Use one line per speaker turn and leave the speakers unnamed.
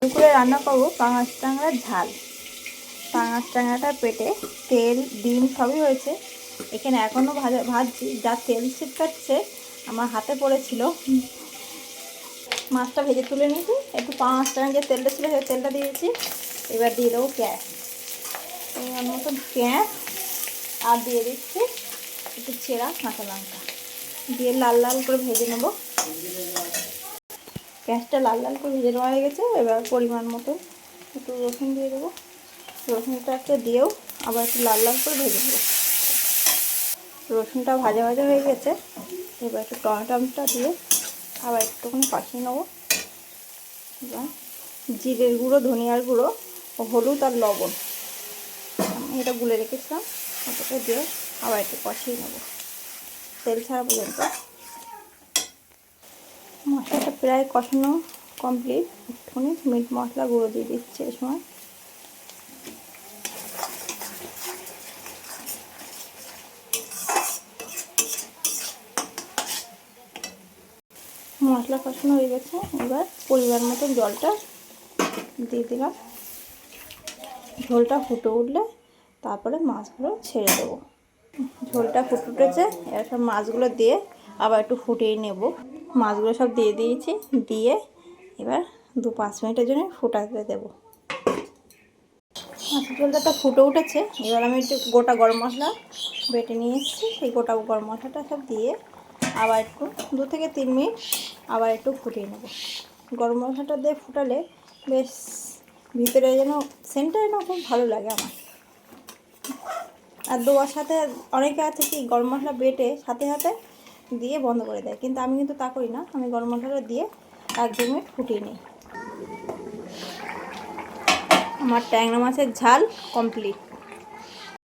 দুপুরে রান্না করবো পাঙাশ ট্যাংরার ঝাল। পাঙাশ ট্যাংরাটা পেটে তেল ডিম সবই হয়েছে। এখানে এখনও ভাজছি, যা তেল ছিটকাচ্ছে আমার হাতে পড়েছিল। মাছটা ভেজে তুলে নিয়েছি, একটু পাঙাশ ট্যাংরা যে তেলটা ছিল সেই তেলটা দিয়েছি। এবার দিয়ে দেবো পেঁয়াজ, পরিমাণ মতন পেঁয়াজ, আর দিয়ে দিচ্ছি একটু চেরা কাঁচা লঙ্কা দিয়ে লাল লাল করে ভেজে নেব। পেঁয়াজটা লাল লাল করে ভেজে নেওয়া হয়ে গেছে। এবার পরিমাণ মতো একটু রসুন দিয়ে দেবো। রসুনটাকে দিয়েও আবার একটু লাল লাল করে ভেজে নেব। রসুনটা ভাজা ভাজা হয়ে গেছে। এবার একটু টমেটোটা দিয়ে আবার একটুখানি কষিয়ে নেবো। এবার জিরের গুঁড়ো, ধনিয়ার গুঁড়ো, হলুদ আর লবণ আমি এটা গুলে রেখেছিলাম, ওটাকে দিয়ে আবার একটু কষিয়ে নেবো তেল ছাড়া পর্যন্ত। মশলাটা প্রায় কষানো কমপ্লিট। একটুখানি মিট মশলা গুঁড়ো দিয়ে দিচ্ছি এই সময়। মশলা কষানো হয়ে গেছে। এবার পরিমাণ মতো জলটা দিয়ে দিলাম। ঝোলটা ফুটে উঠলে তারপরে মাছগুলো ছেড়ে দেবো। ঝোলটা ফুটে উঠেছে, এবার সব মাছগুলো দিয়ে আবার একটু ফুটিয়ে নেব। মাছগুলো সব দিয়ে দিয়েছি, দিয়ে এবার 2-5 মিনিটের জন্য ফুটাতে দেবো। মাছের ঝোলটা ফুটে উঠেছে। এবার আমি একটু গোটা গরম মশলা বেটে নিয়ে এসেছি, সেই গোটা গরম মশলাটা সব দিয়ে আবার একটু 2 থেকে 3 মিনিট আবার একটু ফুটিয়ে নেব। গরম মশলাটা দিয়ে ফুটালে বেশ ভিতরে যেন সেন্টটা যেন খুব ভালো লাগে আমার। আর দেওয়ার সাথে অনেকে আছে কি গরম মশলা বেটে সাথে সাথে দিয়ে বন্ধ করে দেয়, কিন্তু আমি কিন্তু তা করি না। আমি গরম মশলাটা দিয়ে 1-2 মিনিট ফুটিয়ে নিই। আমার ট্যাংরা মাছের ঝাল কমপ্লিট।